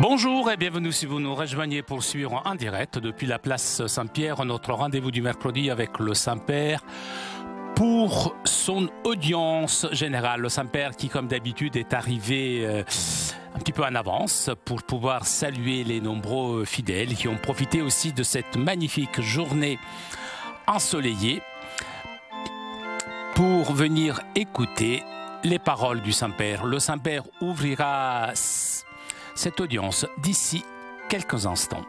Bonjour et bienvenue si vous nous rejoignez pour suivre en direct depuis la place Saint-Pierre, notre rendez-vous du mercredi avec le Saint-Père pour son audience générale. Le Saint-Père qui, comme d'habitude, est arrivé un petit peu en avance pour pouvoir saluer les nombreux fidèles qui ont profité aussi de cette magnifique journée ensoleillée pour venir écouter les paroles du Saint-Père. Le Saint-Père ouvrira cette audience d'ici quelques instants.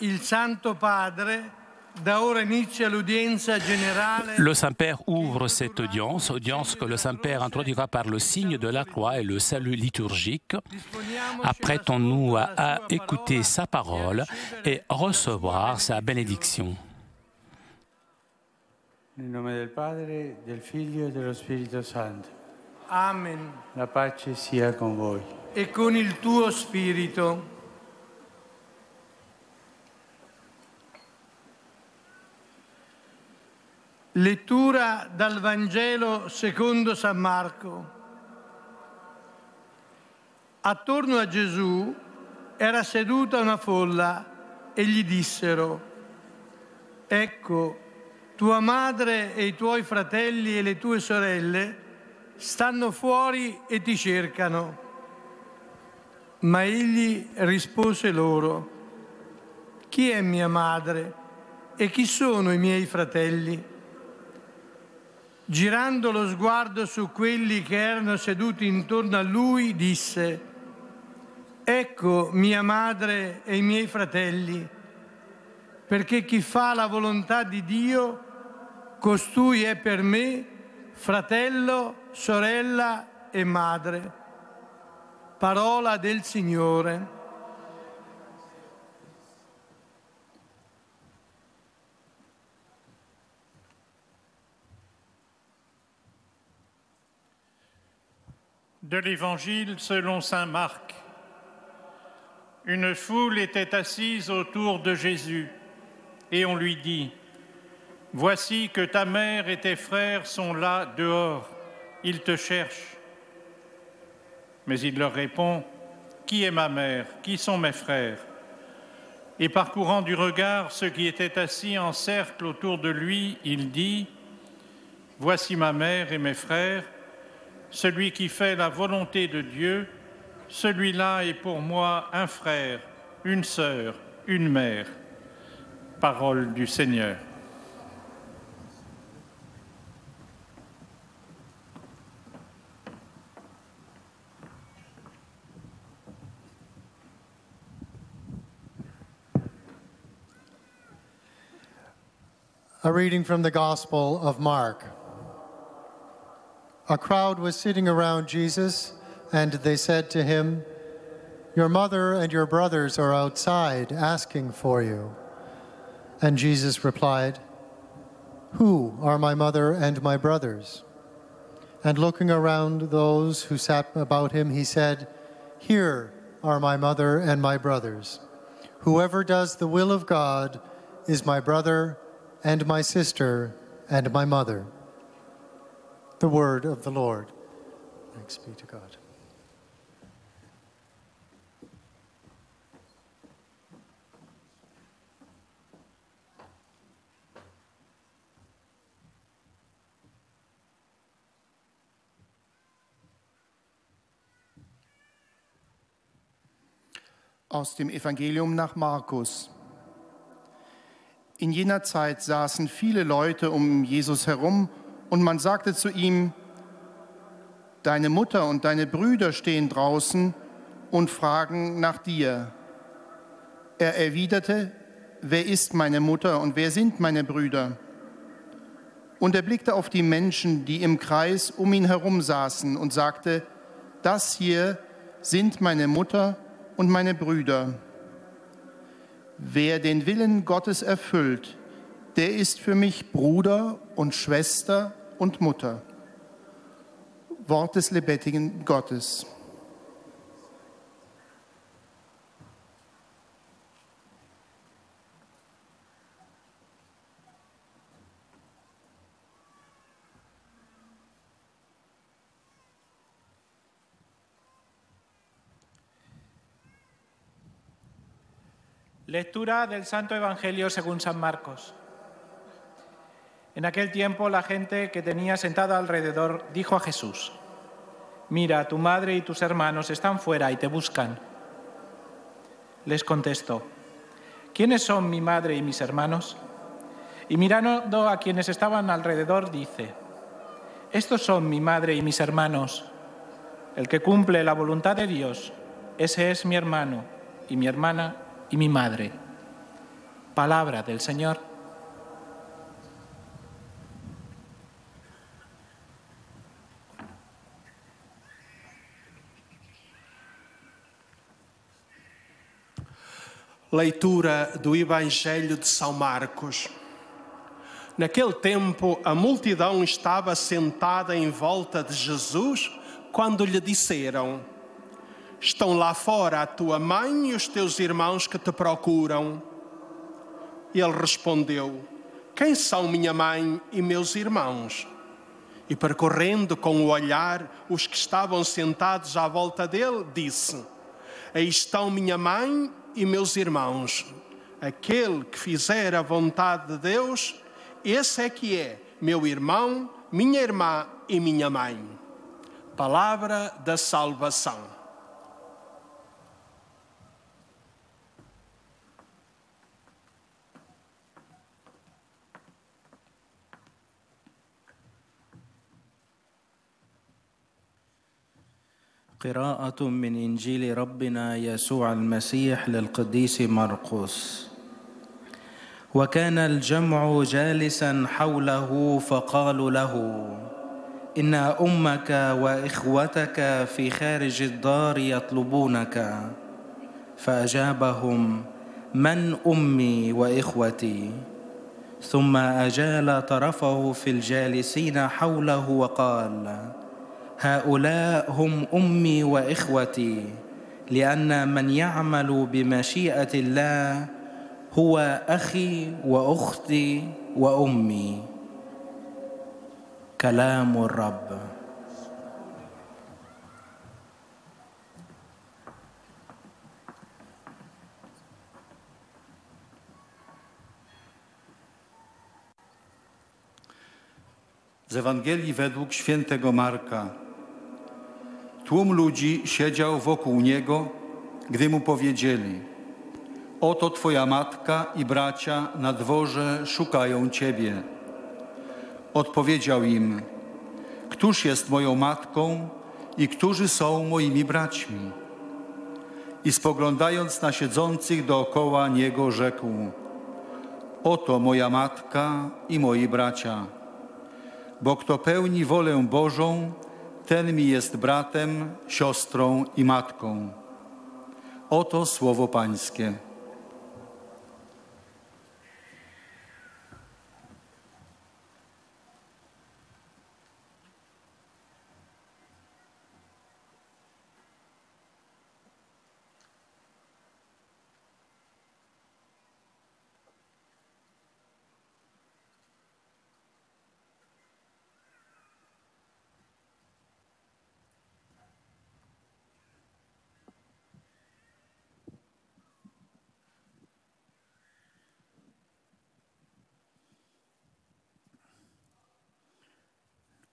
Il Santo Padre, da ora inizia l'udienza generale. Le Saint-Père ouvre cette audience que le Saint-Père introduira par le signe de la croix et le salut liturgique. Apprêtons-nous à écouter sa parole et recevoir sa bénédiction. Nel nome del Padre, del Figlio e dello Spirito Santo. Amen. La pace sia con voi. E con il tuo spirito. Lettura dal Vangelo secondo San Marco. Attorno a Gesù era seduta una folla e gli dissero: «Ecco, tua madre e i tuoi fratelli e le tue sorelle stanno fuori e ti cercano». Ma egli rispose loro: «Chi è mia madre e chi sono i miei fratelli?» Girando lo sguardo su quelli che erano seduti intorno a lui, disse: «Ecco mia madre e i miei fratelli, perché chi fa la volontà di Dio, costui è per me fratello, sorella e madre». Parola del Signore. De l'Évangile selon saint Marc. Une foule était assise autour de Jésus et on lui dit: « Voici que ta mère et tes frères sont là dehors, ils te cherchent. » Mais il leur répond: « Qui est ma mère? Qui sont mes frères ?» Et parcourant du regard ceux qui étaient assis en cercle autour de lui, il dit: « Voici ma mère et mes frères. Celui qui fait la volonté de Dieu, celui-là est pour moi un frère, une sœur, une mère. » Parole du Seigneur. A reading from the Gospel of Mark. A crowd was sitting around Jesus, and they said to him, "Your mother and your brothers are outside asking for you." And Jesus replied, "Who are my mother and my brothers?" And looking around those who sat about him, he said, "Here are my mother and my brothers. Whoever does the will of God is my brother and my sister and my mother." The word of the Lord. Thanks be to God. Aus dem Evangelium nach Markus. In jener Zeit saßen viele Leute um Jesus herum und man sagte zu ihm: Deine Mutter und deine Brüder stehen draußen und fragen nach dir. Er erwiderte: Wer ist meine Mutter und wer sind meine Brüder? Und er blickte auf die Menschen, die im Kreis um ihn herum saßen und sagte, das hier sind meine Mutter und meine Brüder. Wer den Willen Gottes erfüllt, der ist für mich Bruder und Schwester und Mutter. Wort des lebendigen Gottes. Lectura del Santo Evangelio según San Marcos. En aquel tiempo la gente que tenía sentada alrededor dijo a Jesús, «Mira, tu madre y tus hermanos están fuera y te buscan». Les contestó, «¿Quiénes son mi madre y mis hermanos?». Y mirando a quienes estaban alrededor dice, «Estos son mi madre y mis hermanos. El que cumple la voluntad de Dios, ese es mi hermano y mi hermana y mi madre». Palabra del Señor. Leitura do Evangelho de São Marcos. Naquele tempo, a multidão estava sentada em volta de Jesus quando lhe disseram: estão lá fora a tua mãe e os teus irmãos que te procuram. Ele respondeu: quem são minha mãe e meus irmãos? E percorrendo com o olhar os que estavam sentados à volta dele, disse: aí estão minha mãe e meus irmãos. Aquele que fizer a vontade de Deus, esse é que é meu irmão, minha irmã e minha mãe. Palavra da salvação. قراءة من إنجيل ربنا يسوع المسيح للقديس مرقس. وكان الجمع جالسا حوله فقالوا له: إن أمك وإخوتك في خارج الدار يطلبونك. فأجابهم: من أمي وإخوتي؟ ثم أجال طرفه في الجالسين حوله وقال: هؤلاء هم أمي وإخوتي، لأن من يعمل بمشيئة الله هو أخي وأختي وأمي. كلام الرب. Z Ewangelii według świętego Marka. Tłum ludzi siedział wokół niego, gdy mu powiedzieli: oto twoja matka i bracia na dworze szukają ciebie. Odpowiedział im: któż jest moją matką i którzy są moimi braćmi? I spoglądając na siedzących dookoła niego, rzekł: oto moja matka i moi bracia. Bo kto pełni wolę Bożą, ten mi jest bratem, siostrą i matką. Oto słowo Pańskie.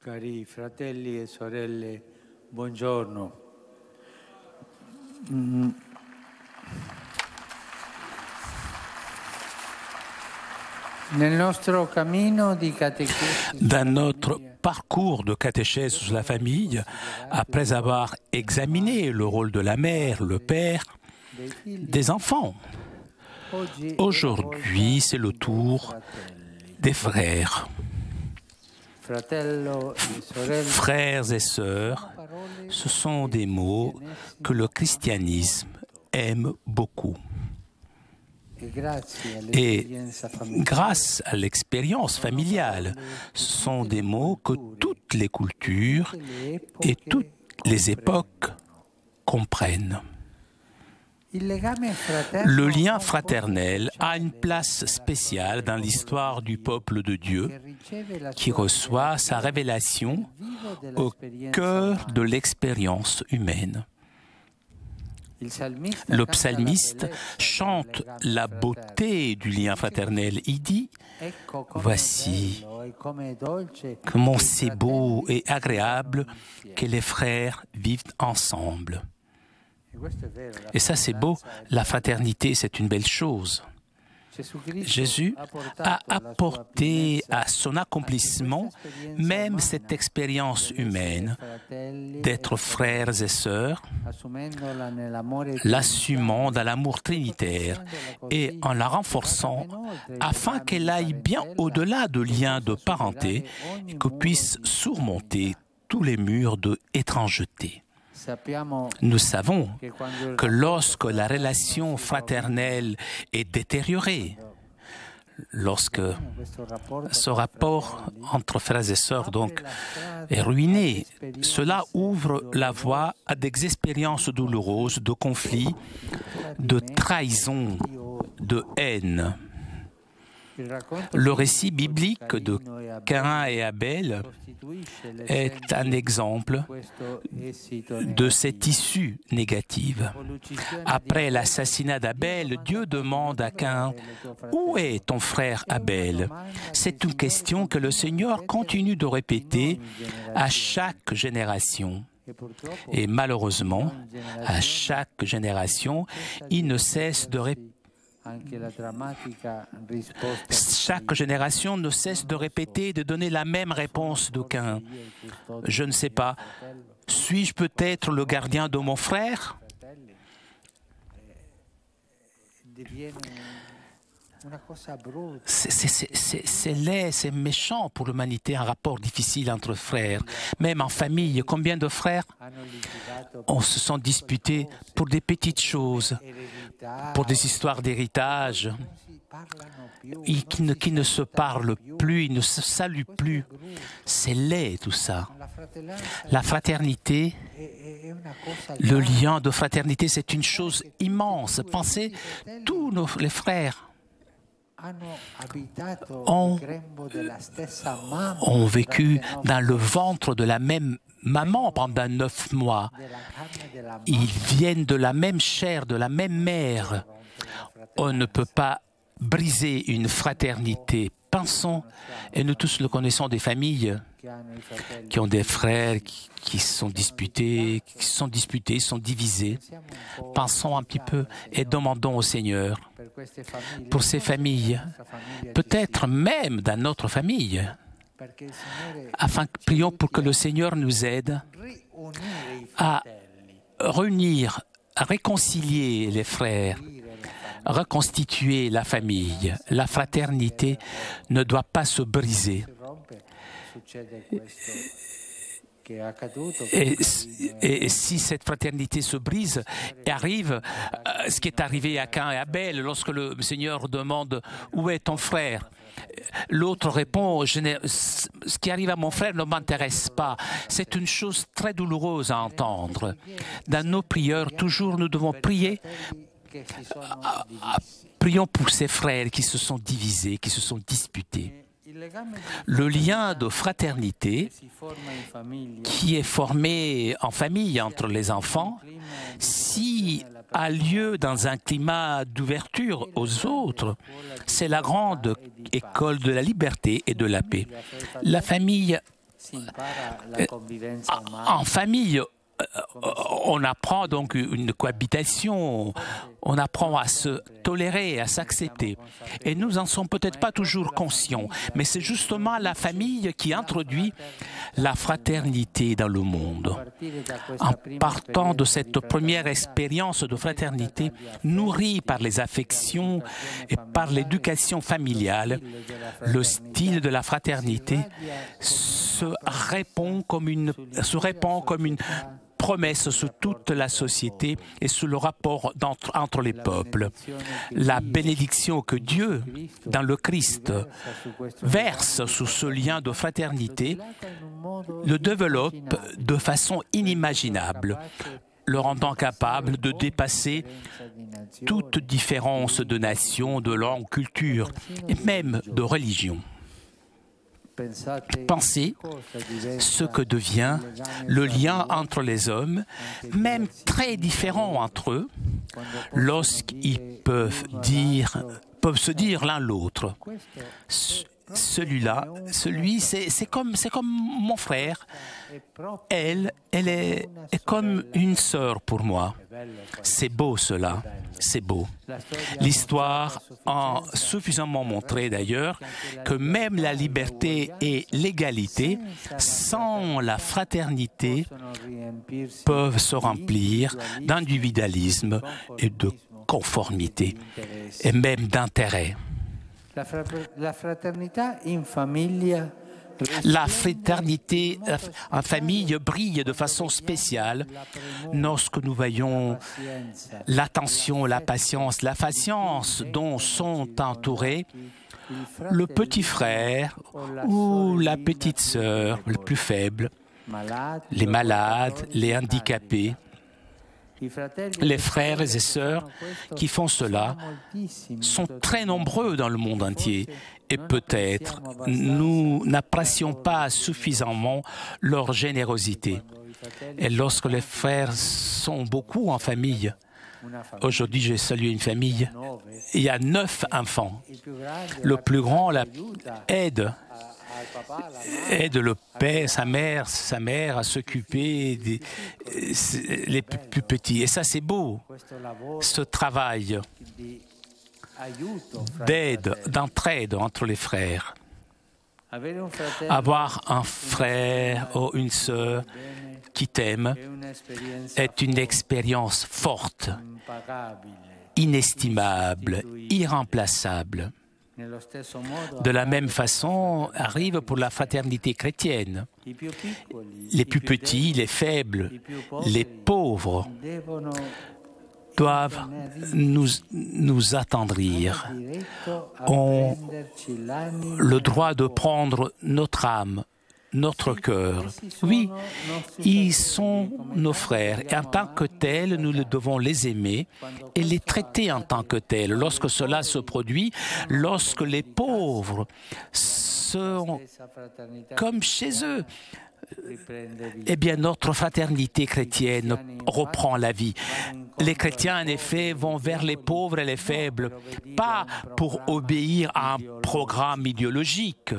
Cari fratelli e sorelle, buongiorno. Dans notre parcours de catéchèse sur la famille, après avoir examiné le rôle de la mère, le père, des enfants, aujourd'hui c'est le tour des frères. Frères et sœurs, ce sont des mots que le christianisme aime beaucoup. Et grâce à l'expérience familiale, ce sont des mots que toutes les cultures et toutes les époques comprennent. Le lien fraternel a une place spéciale dans l'histoire du peuple de Dieu qui reçoit sa révélation au cœur de l'expérience humaine. Le psalmiste chante la beauté du lien fraternel. Il dit « Voici comment c'est beau et agréable que les frères vivent ensemble. » Et ça, c'est beau. La fraternité, c'est une belle chose. Jésus a apporté à son accomplissement même cette expérience humaine d'être frères et sœurs, l'assumant dans l'amour trinitaire et en la renforçant afin qu'elle aille bien au-delà de liens de parenté et que puisse surmonter tous les murs de étrangeté. Nous savons que lorsque la relation fraternelle est détériorée, lorsque ce rapport entre frères et sœurs donc est ruiné, cela ouvre la voie à des expériences douloureuses de conflits, de trahison, de haine. Le récit biblique de Caïn et Abel est un exemple de cette issue négative. Après l'assassinat d'Abel, Dieu demande à Caïn « Où est ton frère Abel ?» C'est une question que le Seigneur continue de répéter à chaque génération. Et malheureusement, à chaque génération, il ne cesse de répéter. Chaque génération ne cesse de répéter et de donner la même réponse de Caïn. Je ne sais pas, suis-je peut-être le gardien de mon frère? C'est laid, c'est méchant pour l'humanité, un rapport difficile entre frères. Même en famille, combien de frères on se sont disputés pour des petites choses, pour des histoires d'héritage, qui ne se parlent plus, ils ne se saluent plus. C'est laid tout ça. La fraternité, le lien de fraternité, c'est une chose immense. Pensez, tous les frères ont vécu dans le ventre de la même maman pendant 9 mois. Ils viennent de la même chair, de la même mère. On ne peut pas briser une fraternité. Pensons, et nous tous le connaissons, des familles qui ont des frères qui sont disputés, sont divisés. Pensons un petit peu et demandons au Seigneur pour ces familles, peut-être même dans notre famille, prions pour que le Seigneur nous aide à réunir, à réconcilier les frères, reconstituer la famille. La fraternité ne doit pas se briser. Et si cette fraternité se brise, arrive ce qui est arrivé à Caïn et Abel, lorsque le Seigneur demande « Où est ton frère ?» L'autre répond « Ce qui arrive à mon frère ne m'intéresse pas ». C'est une chose très douloureuse à entendre. Dans nos prières, toujours nous devons prier. Prions pour ces frères qui se sont divisés, qui se sont disputés. Le lien de fraternité qui est formé en famille entre les enfants, si a lieu dans un climat d'ouverture aux autres, c'est la grande école de la liberté et de la paix. La famille, en famille, on apprend donc une cohabitation, on apprend à se tolérer, à s'accepter. Et nous n'en sommes peut-être pas toujours conscients, mais c'est justement la famille qui introduit la fraternité dans le monde. En partant de cette première expérience de fraternité, nourrie par les affections et par l'éducation familiale, le style de la fraternité se répand comme une promesse sur toute la société et sur le rapport entre les peuples. La bénédiction que Dieu, dans le Christ, verse sur ce lien de fraternité, le développe de façon inimaginable, le rendant capable de dépasser toute différence de nation, de langue, culture et même de religion. Pensez ce que devient le lien entre les hommes, même très différents entre eux, lorsqu'ils peuvent se dire l'un l'autre. Celui, c'est comme mon frère. Elle est comme une sœur pour moi. C'est beau cela, c'est beau. L'histoire a suffisamment montré d'ailleurs que même la liberté et l'égalité, sans la fraternité, peuvent se remplir d'individualisme et de conformité, et même d'intérêt. La fraternité en famille brille de façon spéciale lorsque nous voyons l'attention, la patience dont sont entourés le petit frère ou la petite sœur, le plus faible, les malades, les handicapés. Les frères et sœurs qui font cela sont très nombreux dans le monde entier et peut-être nous n'apprécions pas suffisamment leur générosité. Et lorsque les frères sont beaucoup en famille, aujourd'hui j'ai salué une famille, il y a 9 enfants. Le plus grand aide le père, sa mère à s'occuper les plus petits. Et ça, c'est beau, ce travail d'entraide entre les frères. Avoir un frère ou une sœur qui t'aime est une expérience forte, inestimable, irremplaçable. De la même façon arrive pour la fraternité chrétienne. Les plus petits, les faibles, les pauvres doivent nous attendrir, ont le droit de prendre notre âme, notre cœur. Oui, ils sont nos frères et en tant que tels, nous devons les aimer et les traiter en tant que tels. Lorsque cela se produit, lorsque les pauvres sont comme chez eux, eh bien notre fraternité chrétienne reprend la vie. Les chrétiens, en effet, vont vers les pauvres et les faibles, pas pour obéir à un programme idéologique,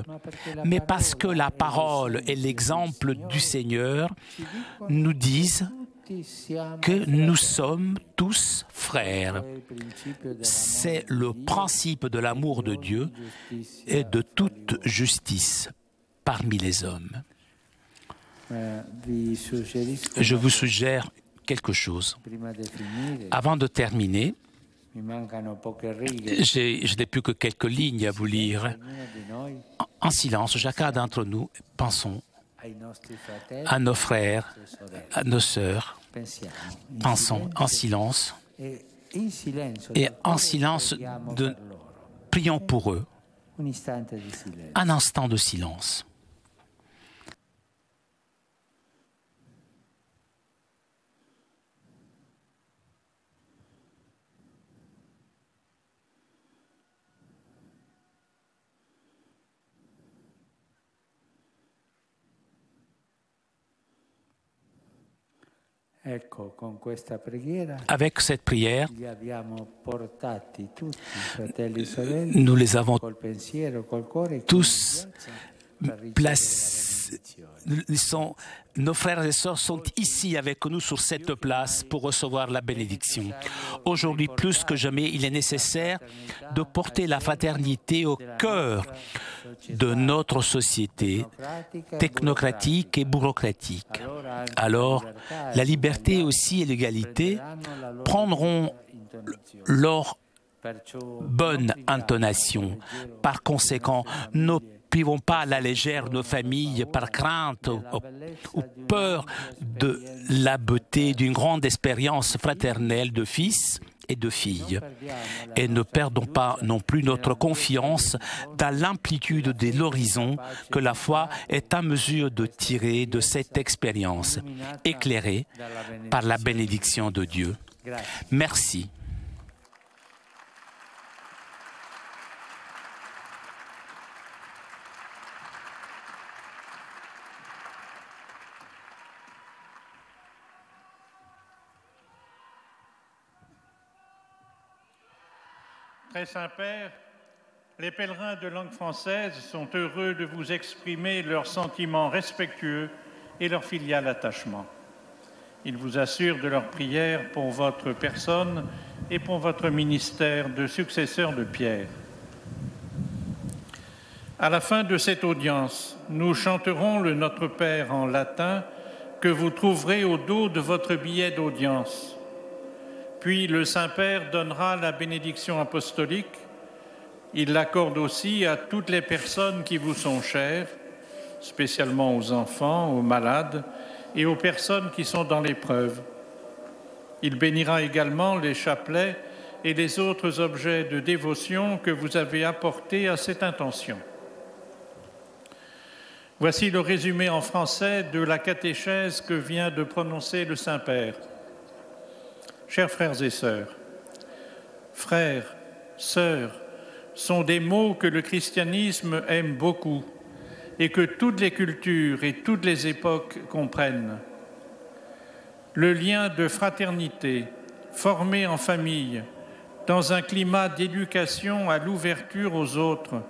mais parce que la parole et l'exemple du Seigneur nous disent que nous sommes tous frères. C'est le principe de l'amour de Dieu et de toute justice parmi les hommes. Je vous suggère quelque chose. Avant de terminer, je n'ai plus que quelques lignes à vous lire. En silence, chacun d'entre nous, pensons à nos frères, à nos sœurs. Pensons en silence. Et en silence, prions pour eux. Un instant de silence. Avec cette prière, nous les avons tous nos frères et sœurs sont ici avec nous sur cette place pour recevoir la bénédiction. Aujourd'hui, plus que jamais, il est nécessaire de porter la fraternité au cœur de notre société technocratique et bureaucratique. Alors, la liberté aussi et l'égalité prendront leur bonne intonation. Par conséquent, ne privons pas à la légère nos familles par crainte ou peur de la beauté d'une grande expérience fraternelle de fils et de filles. Et ne perdons pas non plus notre confiance dans l'amplitude de l'horizon que la foi est en mesure de tirer de cette expérience, éclairée par la bénédiction de Dieu. Merci. Très Saint-Père, les pèlerins de langue française sont heureux de vous exprimer leurs sentiments respectueux et leur filial attachement. Ils vous assurent de leur prière pour votre personne et pour votre ministère de successeur de Pierre. À la fin de cette audience, nous chanterons le Notre Père en latin que vous trouverez au dos de votre billet d'audience. Puis le Saint-Père donnera la bénédiction apostolique. Il l'accorde aussi à toutes les personnes qui vous sont chères, spécialement aux enfants, aux malades et aux personnes qui sont dans l'épreuve. Il bénira également les chapelets et les autres objets de dévotion que vous avez apportés à cette intention. Voici le résumé en français de la catéchèse que vient de prononcer le Saint-Père. Chers frères et sœurs, frères, sœurs, sont des mots que le christianisme aime beaucoup et que toutes les cultures et toutes les époques comprennent. Le lien de fraternité, formé en famille, dans un climat d'éducation à l'ouverture aux autres,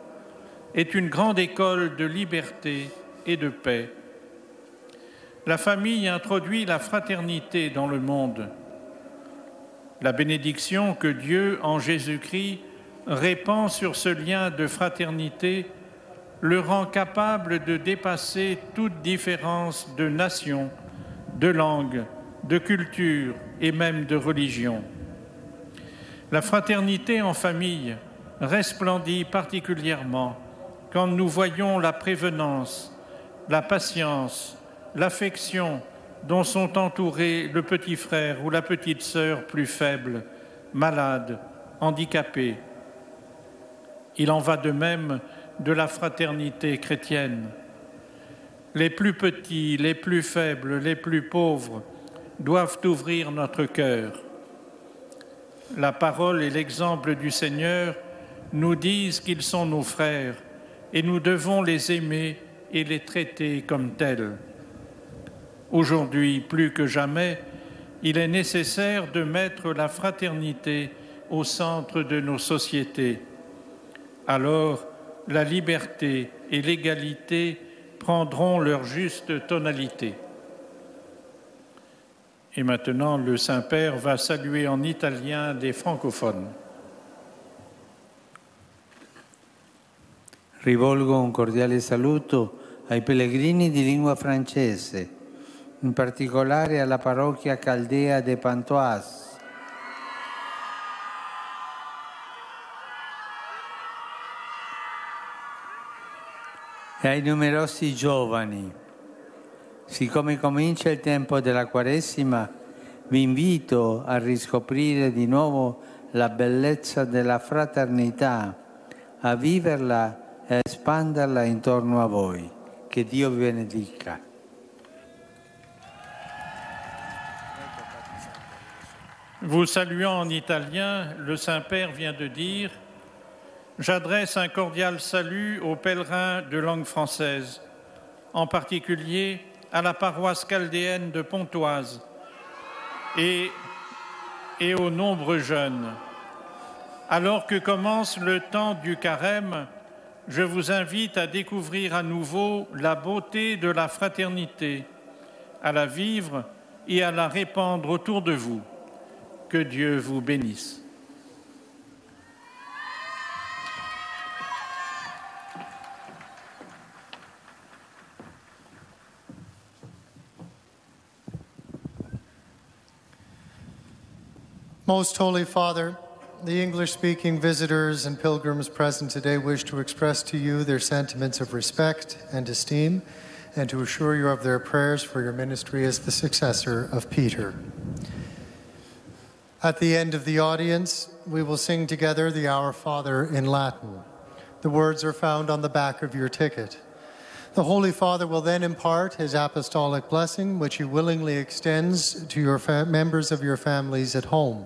est une grande école de liberté et de paix. La famille introduit la fraternité dans le monde. La bénédiction que Dieu, en Jésus-Christ, répand sur ce lien de fraternité le rend capable de dépasser toute différence de nation, de langue, de culture et même de religion. La fraternité en famille resplendit particulièrement quand nous voyons la prévenance, la patience, l'affection dont sont entourés le petit frère ou la petite sœur plus faible, malade, handicapé. Il en va de même de la fraternité chrétienne. Les plus petits, les plus faibles, les plus pauvres doivent ouvrir notre cœur. La parole et l'exemple du Seigneur nous disent qu'ils sont nos frères et nous devons les aimer et les traiter comme tels. Aujourd'hui, plus que jamais, il est nécessaire de mettre la fraternité au centre de nos sociétés. Alors, la liberté et l'égalité prendront leur juste tonalité. Et maintenant, le Saint-Père va saluer en italien les francophones. Rivolgo un cordiale saluto ai pellegrini di lingua francese, in particolare alla parrocchia Caldea de Pontoise. E ai numerosi giovani. Siccome comincia il tempo della Quaresima, vi invito a riscoprire di nuovo la bellezza della fraternità, a viverla e a espanderla intorno a voi. Che Dio vi benedica. Vous saluant en italien, le Saint-Père vient de dire « J'adresse un cordial salut aux pèlerins de langue française, en particulier à la paroisse chaldéenne de Pontoise et aux nombreux jeunes. Alors que commence le temps du carême, je vous invite à découvrir à nouveau la beauté de la fraternité, à la vivre et à la répandre autour de vous. Que Dieu vous bénisse. Most Holy Father, the English-speaking visitors and pilgrims present today wish to express to you their sentiments of respect and esteem, and to assure you of their prayers for your ministry as the successor of Peter. At the end of the audience, we will sing together the Our Father in Latin. The words are found on the back of your ticket. The Holy Father will then impart his apostolic blessing, which he willingly extends to your members of your families at home.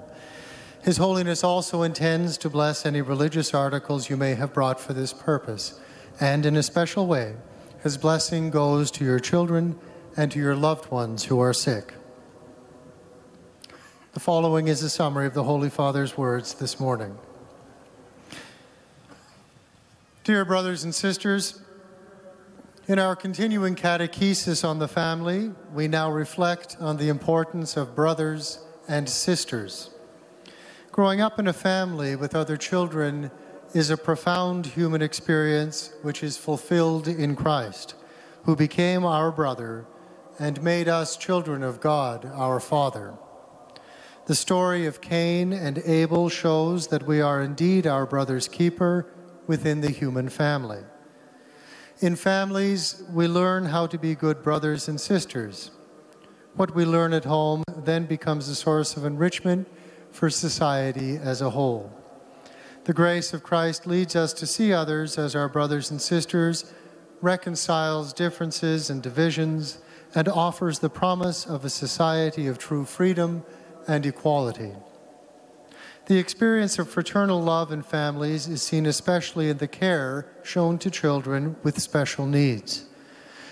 His Holiness also intends to bless any religious articles you may have brought for this purpose, and in a special way, his blessing goes to your children and to your loved ones who are sick. The following is a summary of the Holy Father's words this morning. Dear brothers and sisters, in our continuing catechesis on the family, we now reflect on the importance of brothers and sisters. Growing up in a family with other children is a profound human experience which is fulfilled in Christ, who became our brother and made us children of God, our Father. The story of Cain and Abel shows that we are indeed our brother's keeper within the human family. In families, we learn how to be good brothers and sisters. What we learn at home then becomes a source of enrichment for society as a whole. The grace of Christ leads us to see others as our brothers and sisters, reconciles differences and divisions, and offers the promise of a society of true freedom and equality. The experience of fraternal love in families is seen especially in the care shown to children with special needs.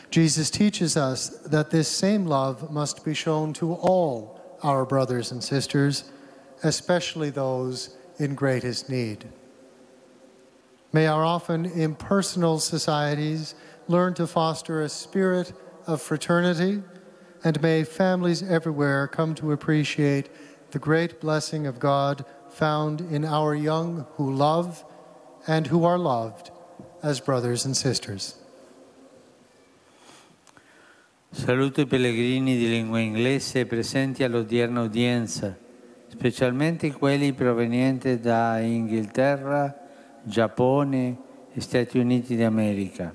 Jesus teaches us that this same love must be shown to all our brothers and sisters, especially those in greatest need. May our often impersonal societies learn to foster a spirit of fraternity, and may families everywhere come to appreciate the great blessing of God found in our young who love and who are loved as brothers and sisters. Saluto i pellegrini di lingua inglese presenti all'odierna udienza, specialmente quelli provenienti da Inghilterra, Giappone e Stati Uniti d'America.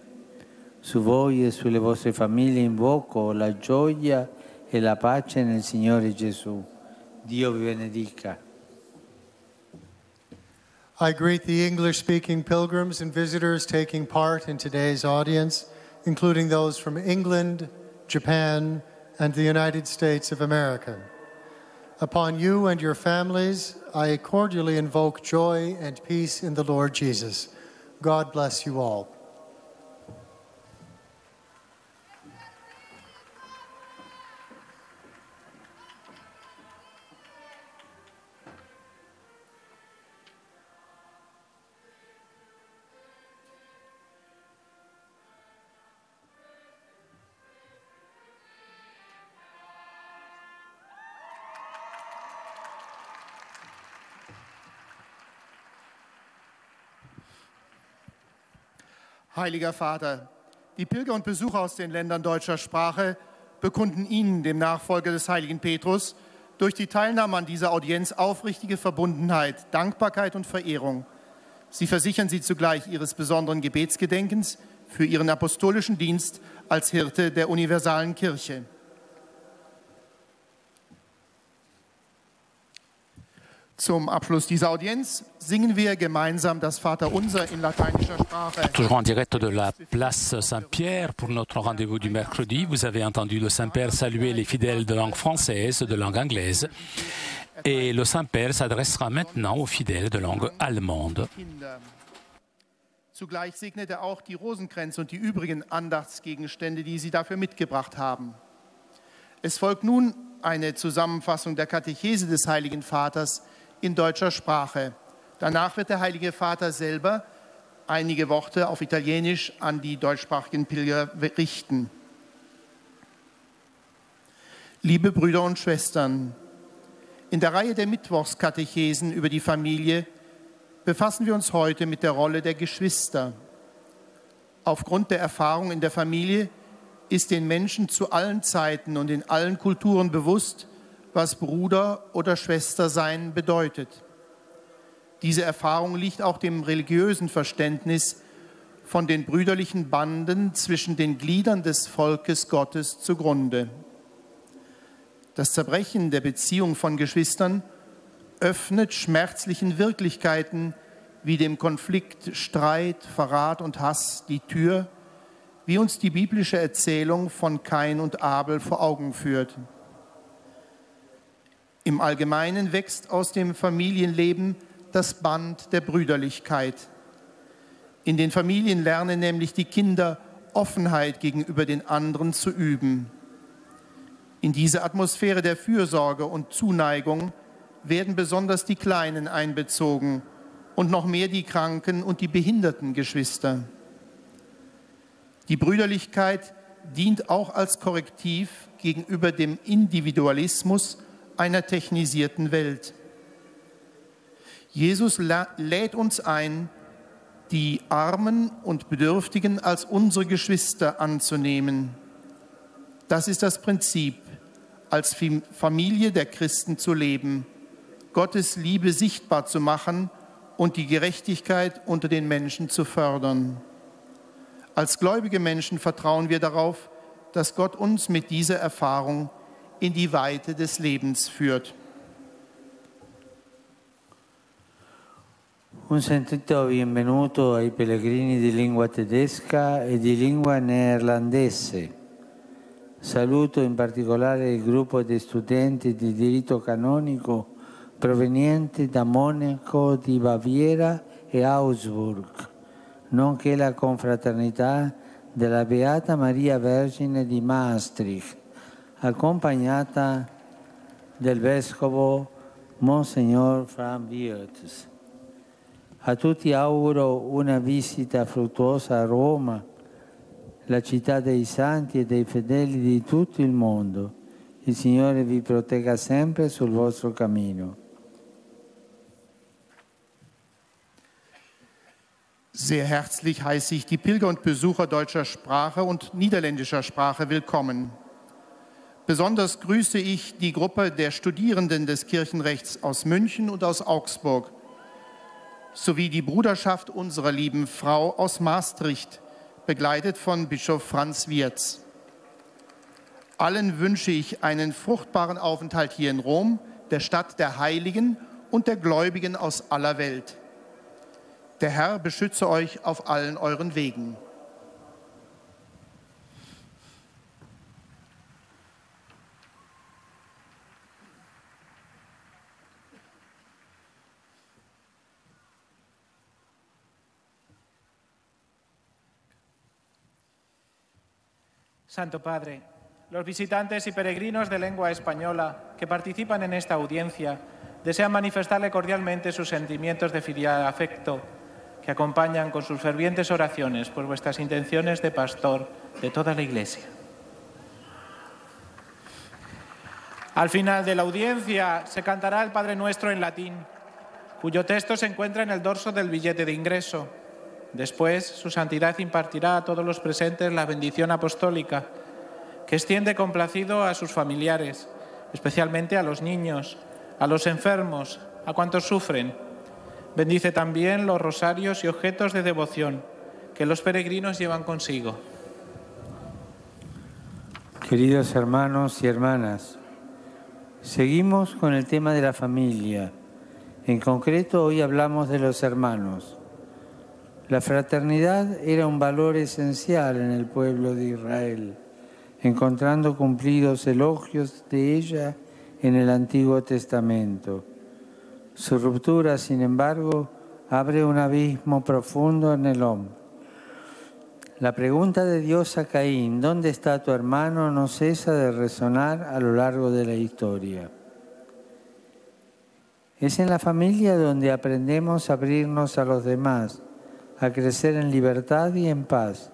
Su voi e sulle vostre famiglie invoco la gioia e la pace nel Signore Gesù. Dio vi benedica. I greet the English-speaking pilgrims and visitors taking part in today's audience, including those from England, Japan, and the United States of America. Upon you and your families, I cordially invoke joy and peace in the Lord Jesus. God bless you all. Heiliger Vater, die Pilger und Besucher aus den Ländern deutscher Sprache bekunden Ihnen, dem Nachfolger des heiligen Petrus, durch die Teilnahme an dieser Audienz aufrichtige Verbundenheit, Dankbarkeit und Verehrung. Sie versichern Sie zugleich Ihres besonderen Gebetsgedenkens für Ihren apostolischen Dienst als Hirte der universalen Kirche. Zum Abschluss dieser Audienz singen wir gemeinsam das Vaterunser in lateinischer Sprache. Toujours en direct de la place Saint-Pierre pour notre rendez-vous du mercredi. Vous avez entendu le Saint-Père saluer les fidèles de langue française, de langue anglaise. Et le Saint-Père s'adressera maintenant aux fidèles de langue allemande. Zugleich segnet er auch die Rosenkränze und die übrigen Andachtsgegenstände, die Sie dafür mitgebracht haben. Es folgt nun eine Zusammenfassung der Katechese des Heiligen Vaters in deutscher Sprache. Danach wird der Heilige Vater selber einige Worte auf Italienisch an die deutschsprachigen Pilger richten. Liebe Brüder und Schwestern, in der Reihe der Mittwochskatechesen über die Familie befassen wir uns heute mit der Rolle der Geschwister. Aufgrund der Erfahrung in der Familie ist den Menschen zu allen Zeiten und in allen Kulturen bewusst, was Bruder oder Schwester sein bedeutet. Diese Erfahrung liegt auch dem religiösen Verständnis von den brüderlichen Banden zwischen den Gliedern des Volkes Gottes zugrunde. Das Zerbrechen der Beziehung von Geschwistern öffnet schmerzlichen Wirklichkeiten wie dem Konflikt, Streit, Verrat und Hass die Tür, wie uns die biblische Erzählung von Kain und Abel vor Augen führt. Im Allgemeinen wächst aus dem Familienleben das Band der Brüderlichkeit. In den Familien lernen nämlich die Kinder, Offenheit gegenüber den anderen zu üben. In diese Atmosphäre der Fürsorge und Zuneigung werden besonders die Kleinen einbezogen und noch mehr die kranken und die behinderten Geschwister. Die Brüderlichkeit dient auch als Korrektiv gegenüber dem Individualismus einer technisierten Welt. Jesus lädt uns ein, die Armen und Bedürftigen als unsere Geschwister anzunehmen. Das ist das Prinzip, als Familie der Christen zu leben, Gottes Liebe sichtbar zu machen und die Gerechtigkeit unter den Menschen zu fördern. Als gläubige Menschen vertrauen wir darauf, dass Gott uns mit dieser Erfahrung in die Weite des Lebens führt. Un sentito benvenuto ai pellegrini di lingua tedesca e di lingua neerlandese. Saluto in particolare il gruppo di studenti di diritto canonico provenienti da Monaco di Baviera e Augsburg, nonché la confraternità della Beata Maria Vergine di Maastricht, accompagnata del Vescovo Monsignor Frank Wirtz. A tutti auguro una visita fruttuosa a Roma, la città dei santi e dei fedeli di tutto il mondo. Il Signore vi protegga sempre sul vostro cammino. Sehr herzlich heiße ich die Pilger und Besucher deutscher Sprache und niederländischer Sprache willkommen. Besonders grüße ich die Gruppe der Studierenden des Kirchenrechts aus München und aus Augsburg, sowie die Bruderschaft unserer lieben Frau aus Maastricht, begleitet von Bischof Franz Wirtz. Allen wünsche ich einen fruchtbaren Aufenthalt hier in Rom, der Stadt der Heiligen und der Gläubigen aus aller Welt. Der Herr beschütze euch auf allen euren Wegen. Santo Padre, los visitantes y peregrinos de lengua española que participan en esta audiencia desean manifestarle cordialmente sus sentimientos de filial afecto que acompañan con sus fervientes oraciones por vuestras intenciones de pastor de toda la Iglesia. Al final de la audiencia se cantará el Padre Nuestro en latín, cuyo texto se encuentra en el dorso del billete de ingreso. Después, su santidad impartirá a todos los presentes la bendición apostólica, que extiende complacido a sus familiares, especialmente a los niños, a los enfermos, a cuantos sufren. Bendice también los rosarios y objetos de devoción que los peregrinos llevan consigo. Queridos hermanos y hermanas, seguimos con el tema de la familia. En concreto, hoy hablamos de los hermanos. La fraternidad era un valor esencial en el pueblo de Israel, encontrando cumplidos elogios de ella en el Antiguo Testamento. Su ruptura, sin embargo, abre un abismo profundo en el hombre. La pregunta de Dios a Caín, ¿dónde está tu hermano?, no cesa de resonar a lo largo de la historia. Es en la familia donde aprendemos a abrirnos a los demás, a crecer en libertad y en paz,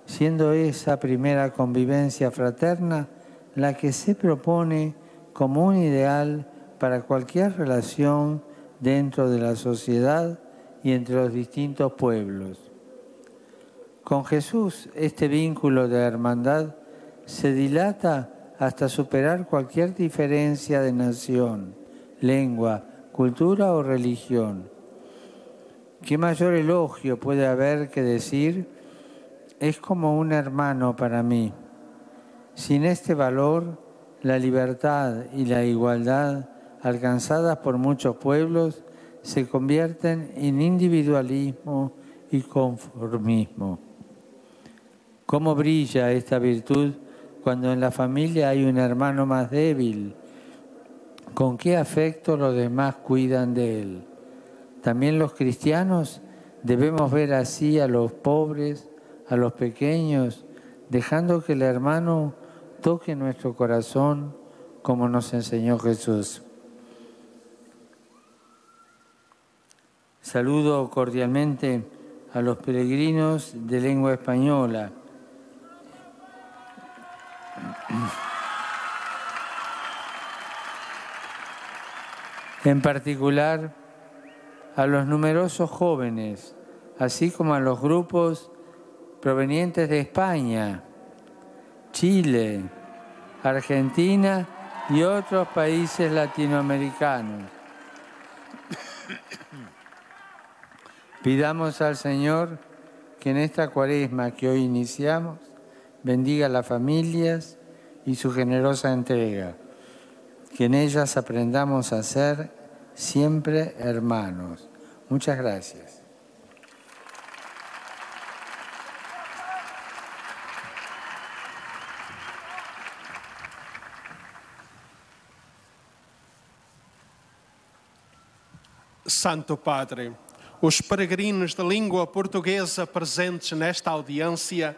siendo esa primera convivencia fraterna la que se propone como un ideal para cualquier relación dentro de la sociedad y entre los distintos pueblos. Con Jesús, este vínculo de hermandad se dilata hasta superar cualquier diferencia de nación, lengua, cultura o religión. ¿Qué mayor elogio puede haber que decir? Es como un hermano para mí. Sin este valor, la libertad y la igualdad alcanzadas por muchos pueblos se convierten en individualismo y conformismo. ¿Cómo brilla esta virtud cuando en la familia hay un hermano más débil? ¿Con qué afecto los demás cuidan de él? También los cristianos debemos ver así a los pobres, a los pequeños, dejando que el hermano toque nuestro corazón como nos enseñó Jesús. Saludo cordialmente a los peregrinos de lengua española. En particular, a los numerosos jóvenes, así como a los grupos provenientes de España, Chile, Argentina y otros países latinoamericanos. Pidamos al Señor que en esta Cuaresma que hoy iniciamos bendiga a las familias y su generosa entrega, que en ellas aprendamos a ser siempre hermanos. Muchas gracias. Santo Padre, os peregrinos de língua portuguesa presentes nesta audiência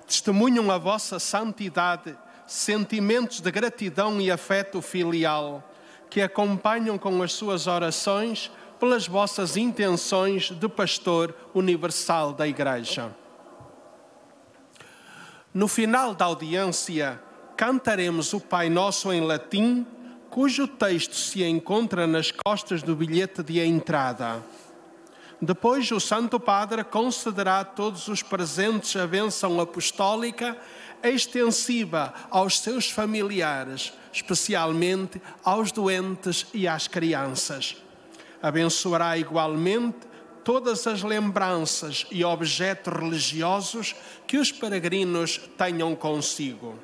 testemunham a vossa santidade, sentimentos de gratidão e afeto filial, que acompanham com as suas orações pelas vossas intenções de pastor universal da Igreja. No final da audiência, cantaremos o Pai Nosso em latim, cujo texto se encontra nas costas do bilhete de entrada. Depois, o Santo Padre concederá a todos os presentes a bênção apostólica extensiva aos seus familiares, especialmente aos doentes e às crianças. Abençoará igualmente todas as lembranças e objetos religiosos que os peregrinos tenham consigo.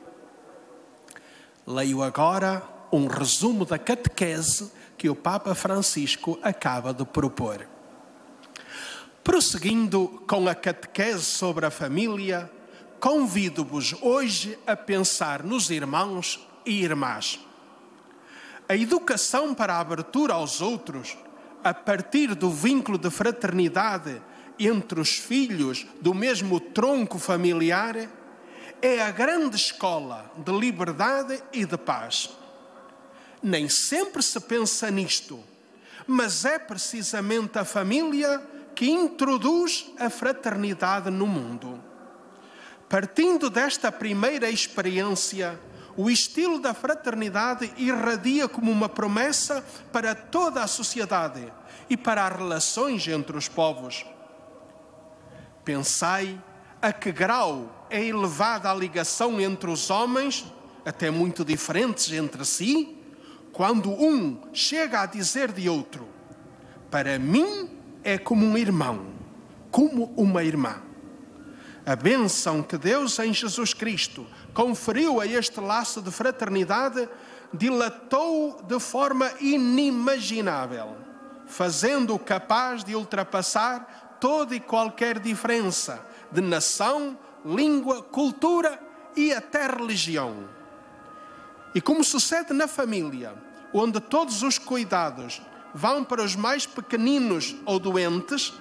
Leio agora um resumo da catequese que o Papa Francisco acaba de propor. Prosseguindo com a catequese sobre a família, convido-vos hoje a pensar nos irmãos e irmãs. A educação para a abertura aos outros, a partir do vínculo de fraternidade entre os filhos do mesmo tronco familiar, é a grande escola de liberdade e de paz. Nem sempre se pensa nisto, mas é precisamente a família que introduz a fraternidade no mundo. Partindo desta primeira experiência, o estilo da fraternidade irradia como uma promessa para toda a sociedade e para as relações entre os povos. Pensai a que grau é elevada a ligação entre os homens, até muito diferentes entre si, quando um chega a dizer de outro: para mim é como um irmão, como uma irmã. A bênção que Deus em Jesus Cristo conferiu a este laço de fraternidade dilatou-o de forma inimaginável, fazendo-o capaz de ultrapassar toda e qualquer diferença de nação, língua, cultura e até religião. E como sucede na família, onde todos os cuidados vão para os mais pequeninos ou doentes,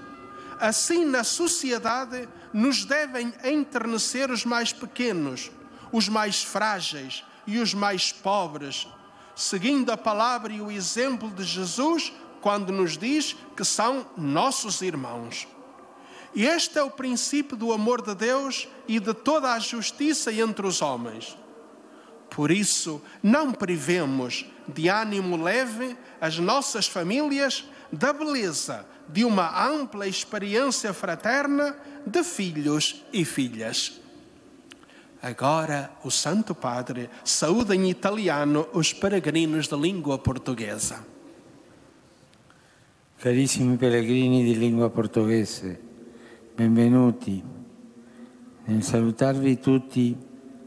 assim na sociedade nos devem enternecer os mais pequenos, os mais frágeis e os mais pobres, seguindo a palavra e o exemplo de Jesus quando nos diz que são nossos irmãos. Este é o princípio do amor de Deus e de toda a justiça entre os homens. Por isso, não privemos de ânimo leve as nossas famílias da beleza de uma ampla experiência fraterna de filhos e filhas. Agora, o Santo Padre saúda em italiano os peregrinos de língua portuguesa. Carissimi pellegrini di lingua portoghese, benvenuti. Nel salutarvi tutti,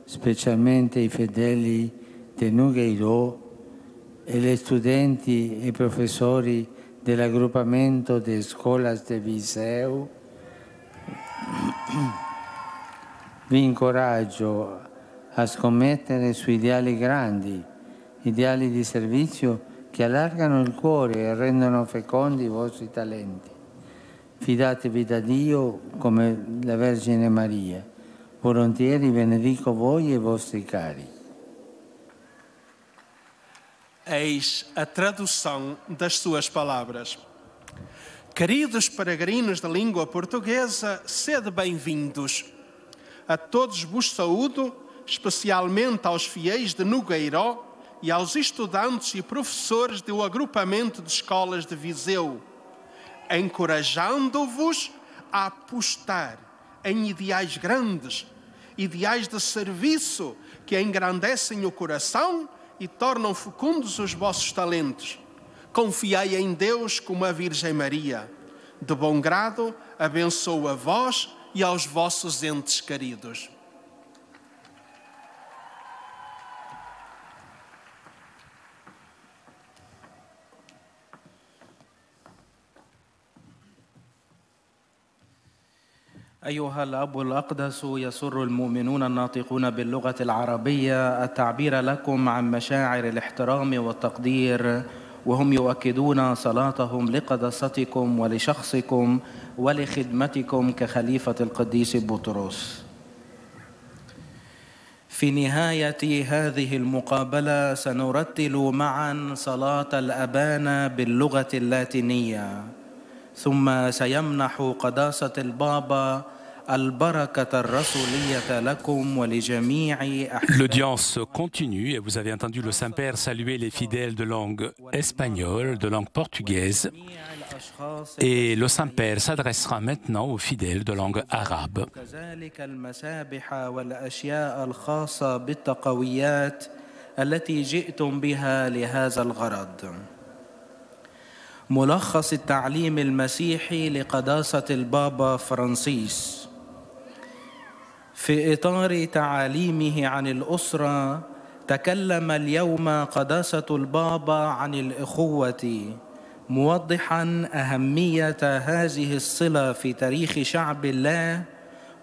specialmente i fedeli di Nogueiró e gli studenti e professori dell'aggruppamento de Escolas de Viseu, vi incoraggio a scommettere su ideali grandi, ideali di servizio che allargano il cuore e rendono fecondi i vostri talenti. Fidatevi da Dio come la Vergine Maria. Volentieri benedico voi e i vostri cari. Eis a tradução das suas palavras. Queridos peregrinos da língua portuguesa, sede bem-vindos. A todos vos saúdo, especialmente aos fiéis de Nogueiró e aos estudantes e professores do agrupamento de escolas de Viseu, encorajando-vos a apostar em ideais grandes, ideais de serviço que engrandecem o coração e tornam fecundos os vossos talentos. Confiai em Deus como a Virgem Maria. De bom grado, abençoa a vós e aos vossos entes queridos. أيها الأب الأقدس، يسر المؤمنون الناطقون باللغة العربية التعبير لكم عن مشاعر الاحترام والتقدير، وهم يؤكدون صلاتهم لقداستكم ولشخصكم ولخدمتكم كخليفة القديس بطرس. في نهاية هذه المقابلة سنرتل معا صلاة الأبانا باللغة اللاتينية، ثم سيمنح قداسة البابا البركة الرسولية لكم ولجميع أحبائكم. L'audience continue et vous avez entendu le Saint-Père saluer les fidèles de langue espagnole, de langue portugaise. Et le Saint-Père s'adressera maintenant aux fidèles de langue arabe. كذلك المسابح والأشياء الخاصة بالتقويات التي جئتم بها لهذا الغرض. ملخص التعليم المسيحي لقداسة البابا فرانسيس. في إطار تعاليمه عن الأسرة، تكلم اليوم قداسة البابا عن الإخوة، موضحاً أهمية هذه الصلة في تاريخ شعب الله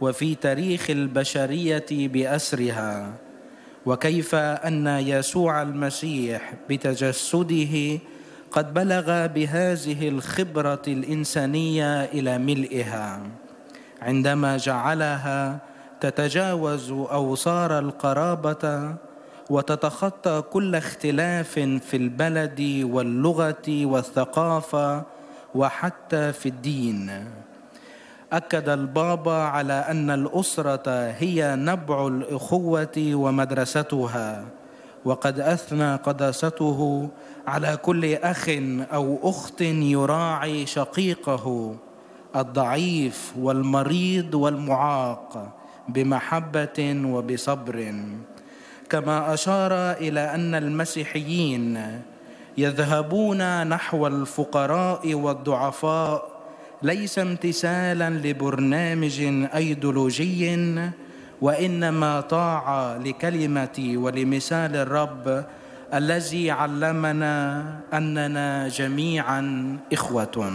وفي تاريخ البشرية بأسرها، وكيف أن يسوع المسيح بتجسده قد بلغ بهذه الخبرة الإنسانية إلى ملئها، عندما جعلها تتجاوز أوصار القرابة وتتخطى كل اختلاف في البلد واللغة والثقافة وحتى في الدين. أكد البابا على أن الأسرة هي نبع الأخوة ومدرستها، وقد أثنى قداسته على كل أخ أو أخت يراعي شقيقه الضعيف والمريض والمعاق بمحبة وبصبر، كما أشار إلى أن المسيحيين يذهبون نحو الفقراء والضعفاء ليس امتثالا لبرنامج أيديولوجي، وإنما طاعة لكلمة ولمثال الرب الذي علمنا أننا جميعا إخوة.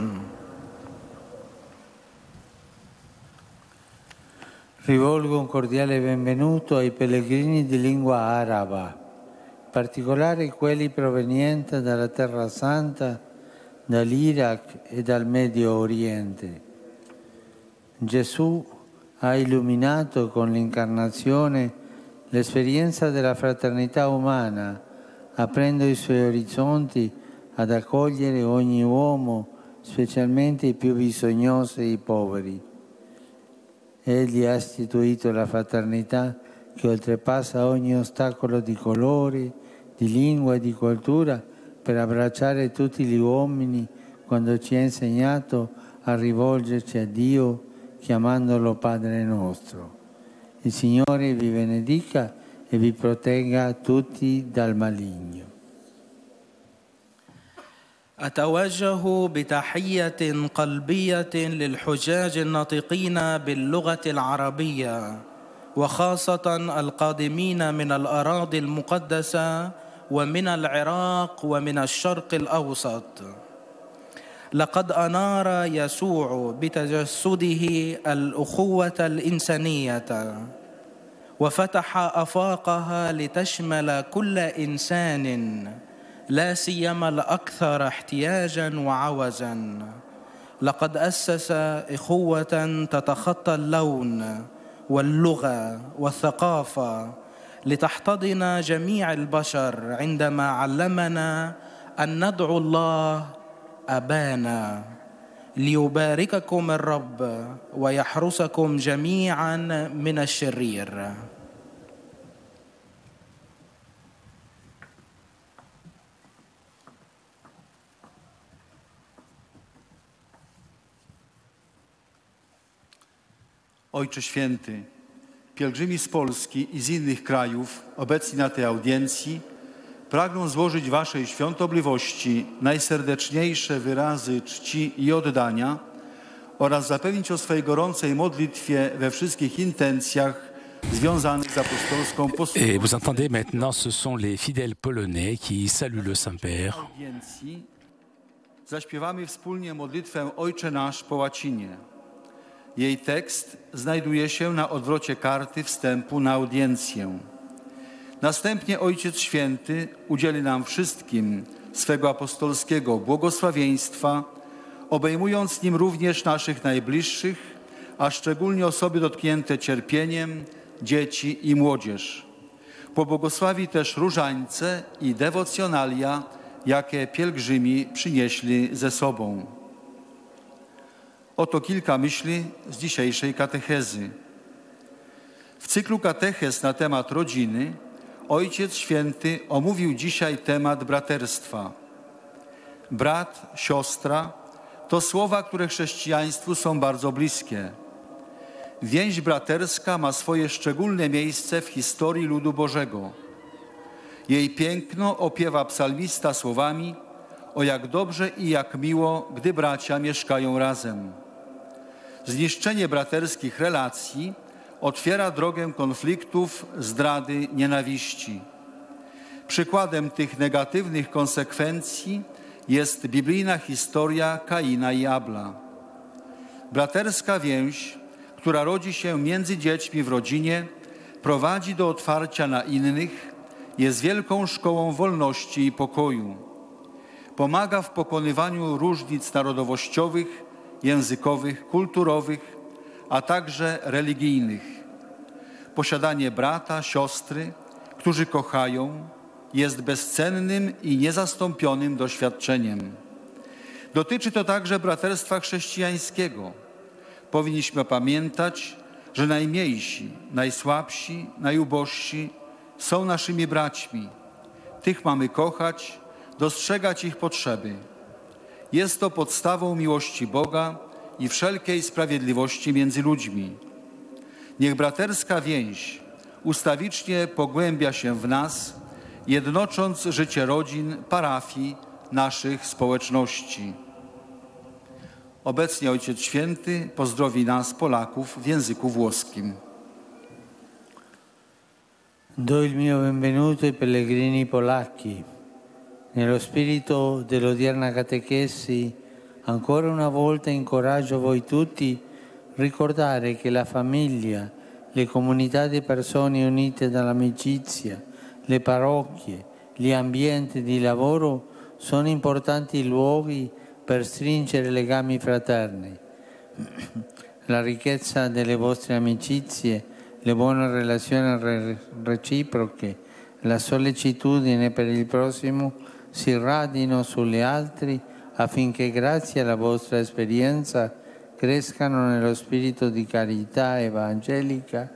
Rivolgo un cordiale benvenuto ai pellegrini di lingua araba, in particolare quelli provenienti dalla Terra Santa, dall'Iraq e dal Medio Oriente. Gesù ha illuminato con l'incarnazione l'esperienza della fraternità umana, aprendo i suoi orizzonti ad accogliere ogni uomo, specialmente i più bisognosi e i poveri. Egli ha istituito la fraternità che oltrepassa ogni ostacolo di colore, di lingua e di cultura per abbracciare tutti gli uomini quando ci ha insegnato a rivolgerci a Dio chiamandolo Padre nostro. Il Signore vi benedica e vi protegga tutti dal maligno. أتوجه بتحية قلبية للحجاج الناطقين باللغة العربية وخاصة القادمين من الأراضي المقدسة ومن العراق ومن الشرق الأوسط. لقد أنار يسوع بتجسده الأخوة الإنسانية وفتح آفاقها لتشمل كل إنسان لا سيما الأكثر احتياجا وعوزا. لقد أسس إخوة تتخطى اللون واللغة والثقافة لتحتضن جميع البشر عندما علمنا أن ندعو الله أبانا. ليبارككم الرب ويحرسكم جميعا من الشرير. Ojcze Święty, pielgrzymi z Polski i z innych krajów obecni na tej audiencji pragną złożyć Waszej świątobliwości najserdeczniejsze wyrazy czci i oddania oraz zapewnić o swej gorącej modlitwie we wszystkich intencjach związanych z apostolską posługą. Et vous entendez maintenant, ce sont les fidèles polonais qui saluent le Saint-Père. Zaśpiewamy wspólnie modlitwę Ojcze Nasz po łacinie. Jej tekst znajduje się na odwrocie karty wstępu na audiencję. Następnie Ojciec Święty udzieli nam wszystkim swego apostolskiego błogosławieństwa, obejmując nim również naszych najbliższych, a szczególnie osoby dotknięte cierpieniem, dzieci i młodzież. Pobłogosławi też różańce i dewocjonalia, jakie pielgrzymi przynieśli ze sobą. Oto kilka myśli z dzisiejszej katechezy. W cyklu katechez na temat rodziny Ojciec Święty omówił dzisiaj temat braterstwa. Brat, siostra to słowa, które chrześcijaństwu są bardzo bliskie. Więź braterska ma swoje szczególne miejsce w historii ludu Bożego. Jej piękno opiewa psalmista słowami: o jak dobrze i jak miło, gdy bracia mieszkają razem. Zniszczenie braterskich relacji otwiera drogę konfliktów, zdrady, nienawiści. Przykładem tych negatywnych konsekwencji jest biblijna historia Kaina i Abla. Braterska więź, która rodzi się między dziećmi w rodzinie, prowadzi do otwarcia na innych, jest wielką szkołą wolności i pokoju. Pomaga w pokonywaniu różnic narodowościowych, językowych, kulturowych, a także religijnych. Posiadanie brata, siostry, którzy kochają, jest bezcennym i niezastąpionym doświadczeniem. Dotyczy to także braterstwa chrześcijańskiego. Powinniśmy pamiętać, że najmniejsi, najsłabsi, najubożsi są naszymi braćmi. Tych mamy kochać, dostrzegać ich potrzeby. Jest to podstawą miłości Boga i wszelkiej sprawiedliwości między ludźmi. Niech braterska więź ustawicznie pogłębia się w nas, jednocząc życie rodzin, parafii, naszych społeczności. Obecnie Ojciec Święty pozdrowi nas, Polaków, w języku włoskim. Do il mio benvenuto ai pellegrini polacchi. Nello spirito dell'odierna catechesi, ancora una volta incoraggio voi tutti a ricordare che la famiglia, le comunità di persone unite dall'amicizia, le parrocchie, gli ambienti di lavoro sono importanti luoghi per stringere legami fraterni. La ricchezza delle vostre amicizie, le buone relazioni reciproche, la sollecitudine per il prossimo si radino sugli altri affinché grazie alla vostra esperienza crescano nello spirito di carità evangelica,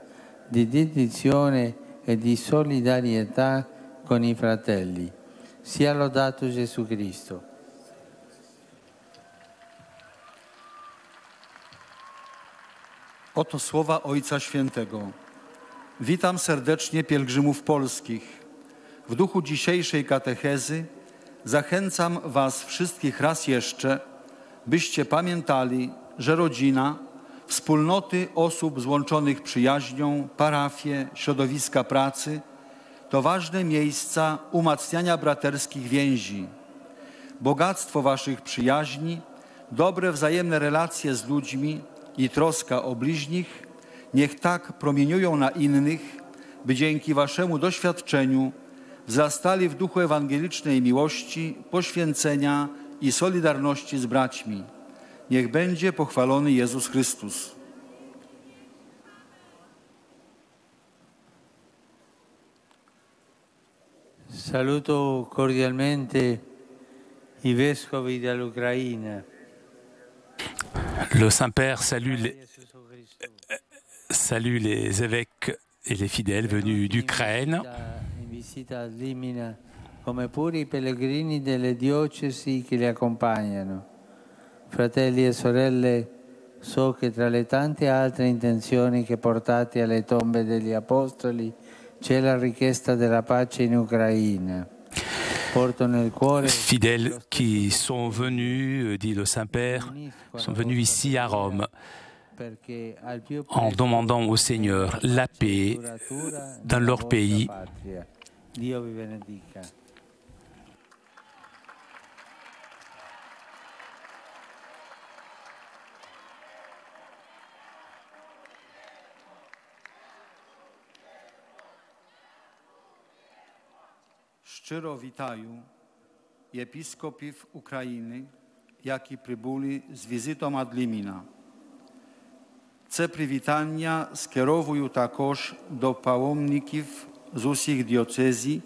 di dedizione e di solidarietà con i fratelli. Sia lodato Gesù Cristo. Oto słowa Ojca Świętego. Witam serdecznie pielgrzymów polskich. W duchu dzisiejszej katechezy zachęcam Was wszystkich raz jeszcze, byście pamiętali, że rodzina, wspólnoty osób złączonych przyjaźnią, parafie, środowiska pracy to ważne miejsca umacniania braterskich więzi. Bogactwo Waszych przyjaźni, dobre wzajemne relacje z ludźmi i troska o bliźnich niech tak promieniują na innych, by dzięki Waszemu doświadczeniu wzrastali w duchu ewangelicznej miłości, poświęcenia i solidarności z braćmi. Niech będzie pochwalony Jezus Chrystus. Saluto cordialmente i vescovi dell'Ucraina. Le Saint-Père salue les évêques et les fidèles venus d'Ukraine. In visita a Limina, come pure i pellegrini delle diocesi che li accompagnano. Fratelli e sorelle, so che tra le tante altre intenzioni che portate alle tombe degli apostoli c'è la richiesta della pace in Ucraina. Porto nel cuore Fidèles qui sont venus, dit le Saint-Père, sont venus ici à Rome en demandant au Seigneur la paix dans leur pays. Dio vi benedica. Szczero witają episkopów Ukrainy, які прибули з візитом ad limina. Це привітання скеровую також до паломників з усіх діоцезій,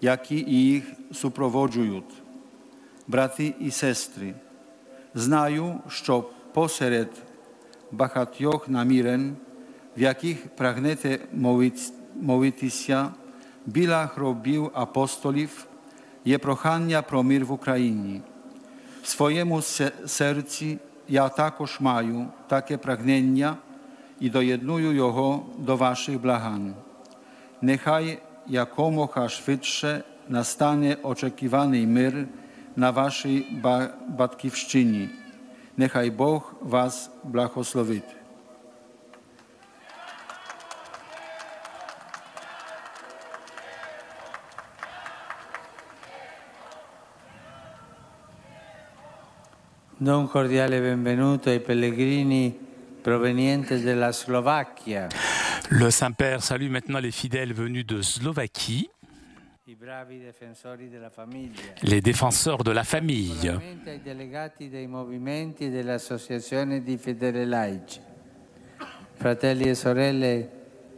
які їх супроводжують. Брати і сестри, знаю, що посеред багатьох намірень, в яких прагнете молитися, біля гробів апостолів, є прохання про мир в Україні. В своєму серці я також маю таке прагнення і доєдную його до ваших благань. Нехай якомога швидше настане очікуваний мир на вашій батьківщині. Нехай Бог вас благословить. Do un cordiale benvenuto ai pellegrini provenienti dalla Slovacchia. Le Saint-Père salue maintenant les fidèles venus de Slovaquie, I bravi difensori della famiglia. les défenseurs de la famille, Naturalmente ai delegati dei movimenti e delle associazioni di fedeli laici. Fratelli e sorelle,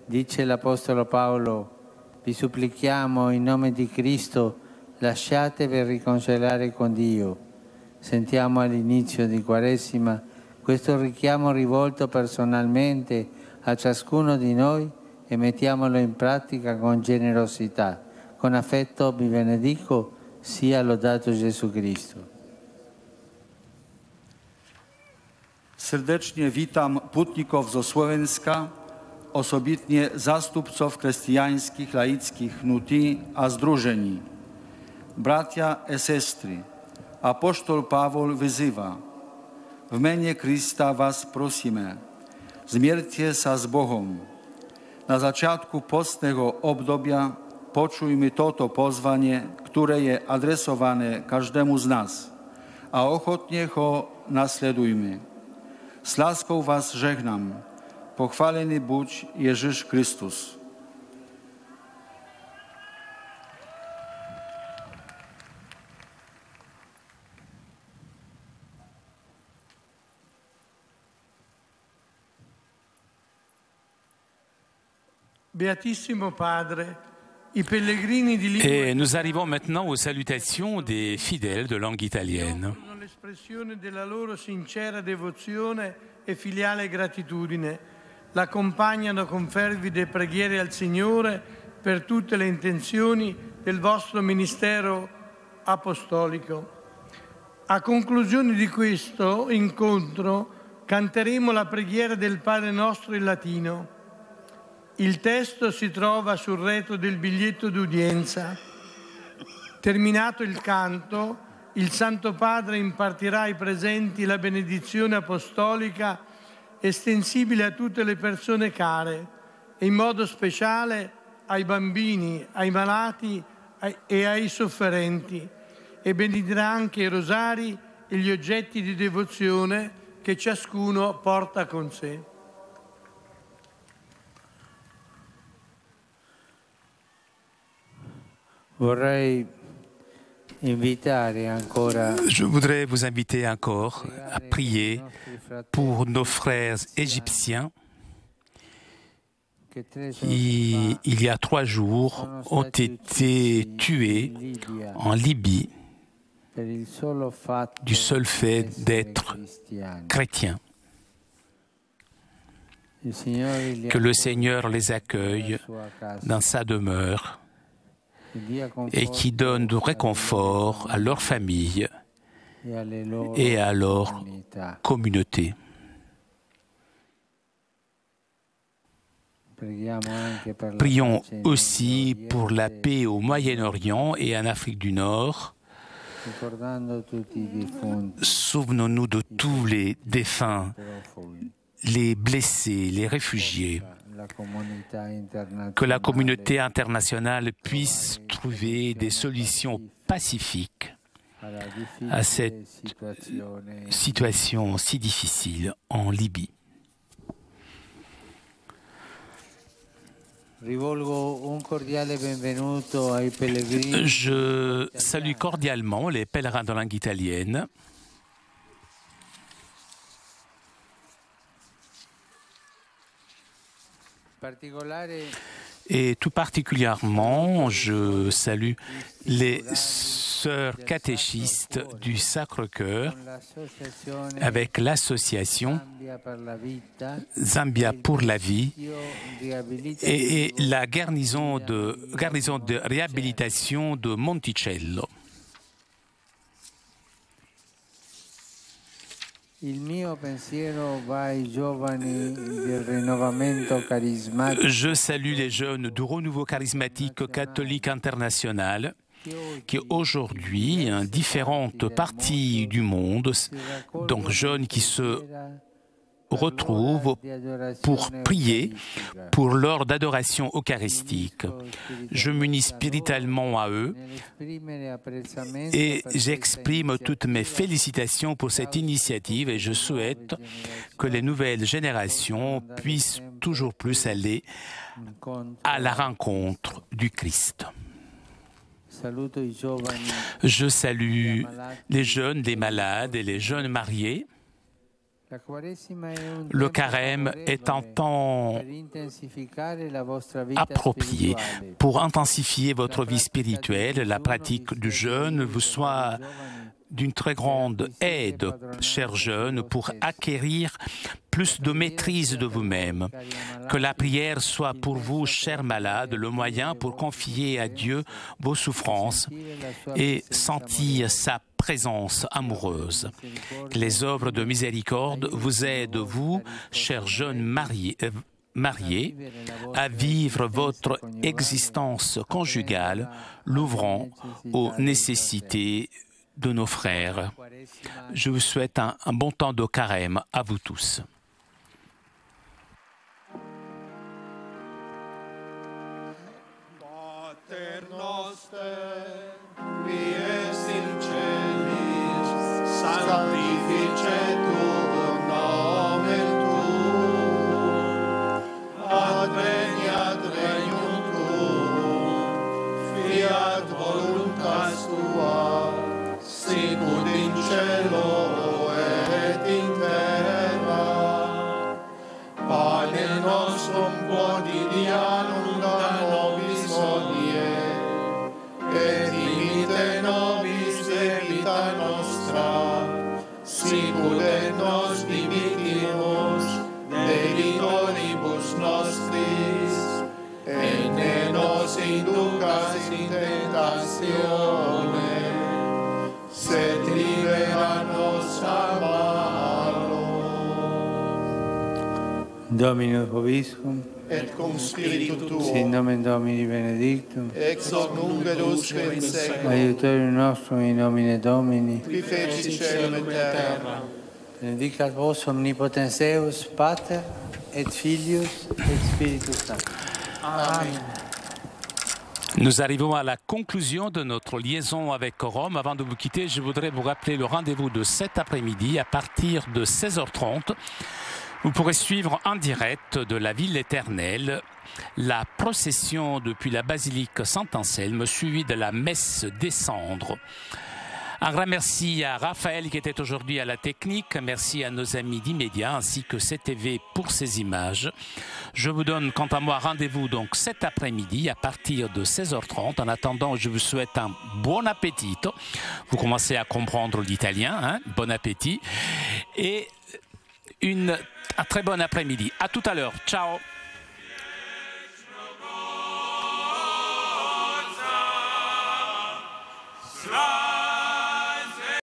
dice l'Apostolo Paolo, vi supplichiamo in nome di Cristo, lasciatevi riconciliare con Dio. Sentiamo all'inizio di Quaresima questo richiamo rivolto personalmente a ciascuno di noi e mettiamolo in pratica con generosità. Con affetto vi benedico, sia lodato Gesù Cristo. Serdecznie witam putników ze Słowenska, osobitnie zastupców chrześcijańskich, laickich nuti a zdrużeni. Bracia i sestry, apoštol Pavol wyzywa: w imieniu Chrysta was prosimy, zmiercie sa z Bohom. Na začiatku postnego obdobia počujmy toto pozvanie, które je adresowane każdemu z nas, a ochotnie ho nasledujmy. Z láskou was żegnam. Pochwalony bądź Jezus Chrystus. Beatissimo Padre, i pellegrini di lingua Et nous arrivons maintenant aux salutations des fidèles de langue italienne. l'espressione della loro sincera devozione e filiale gratitudine, l'accompagnano con fervide preghiere al Signore per tutte le intenzioni del vostro ministero apostolico. A conclusione di questo incontro canteremo la preghiera del Padre nostro in latino. Il testo si trova sul retro del biglietto d'udienza. Terminato il canto, il Santo Padre impartirà ai presenti la benedizione apostolica estensibile a tutte le persone care e in modo speciale ai bambini, ai malati e ai sofferenti, e benedirà anche i rosari e gli oggetti di devozione che ciascuno porta con sé. Je voudrais vous inviter encore à prier pour nos frères égyptiens qui, il y a 3 jours, ont été tués en Libye du seul fait d'être chrétiens. Que le Seigneur les accueille dans sa demeure et qui donne du réconfort à leur famille et à leur communauté. Prions aussi pour la paix au Moyen-Orient et en Afrique du Nord. Souvenons-nous de tous les défunts, les blessés, les réfugiés. Que la communauté internationale puisse trouver des solutions pacifiques à cette situation si difficile en Libye. Je salue cordialement les pèlerins de langue italienne. Et tout particulièrement, je salue les sœurs catéchistes du Sacre-Cœur avec l'association Zambia pour la vie et la garnison de réhabilitation de Monticello. Je salue les jeunes du Renouveau charismatique catholique international qui aujourd'hui, dans différentes parties du monde, donc jeunes qui se retrouvent pour prier pour l'heure d'adoration eucharistique. Je m'unis spirituellement à eux et j'exprime toutes mes félicitations pour cette initiative et je souhaite que les nouvelles générations puissent toujours plus aller à la rencontre du Christ. Je salue les jeunes, les malades et les jeunes mariés. Le carême est un temps approprié pour intensifier votre vie spirituelle. La pratique du jeûne vous soit d'une très grande aide, chers jeunes, pour acquérir plus de maîtrise de vous-même. Que la prière soit pour vous, chers malades, le moyen pour confier à Dieu vos souffrances et sentir sa présence amoureuse. Que les œuvres de miséricorde vous aident, vous, chers jeunes mariés, à vivre votre existence conjugale, l'ouvrant aux nécessités de nos frères. Je vous souhaite un bon temps de carême à vous tous. Pater noster, qui es in celis, sanctificetur nomen tuum, adveniat regnum tuum, fiat voluntas tua, sicut in cielo et in terra. Panem nostrum quotidianum da nobis hodie, et dimitte nobis debita nostra, sed libera nos a malo. Dominus vobiscum, Et cum spiritu tuo, sin nomen Domini benedictum, ex hoc nunc et usque in seculum, aiutorium nostrum in nomine Domini, qui feci caelum et terra. benedicat vos omnipotens Deus, Pater et Filius et Spiritus Sanctus. Amen. Nous arrivons à la conclusion de notre liaison avec Rome. Avant de vous quitter, je voudrais vous rappeler le rendez-vous de cet après-midi à partir de 16h30. Vous pourrez suivre en direct de la ville éternelle la procession depuis la basilique Saint-Anselme, suivie de la messe des cendres. Un grand merci à Raphaël qui était aujourd'hui à la technique. Merci à nos amis d'Immédiat ainsi que CTV pour ces images. Je vous donne quant à moi rendez-vous donc cet après-midi à partir de 16h30. En attendant, je vous souhaite un bon appétit. Vous commencez à comprendre l'italien, hein? Bon appétit. Et un très bon après-midi. À tout à l'heure. Ciao.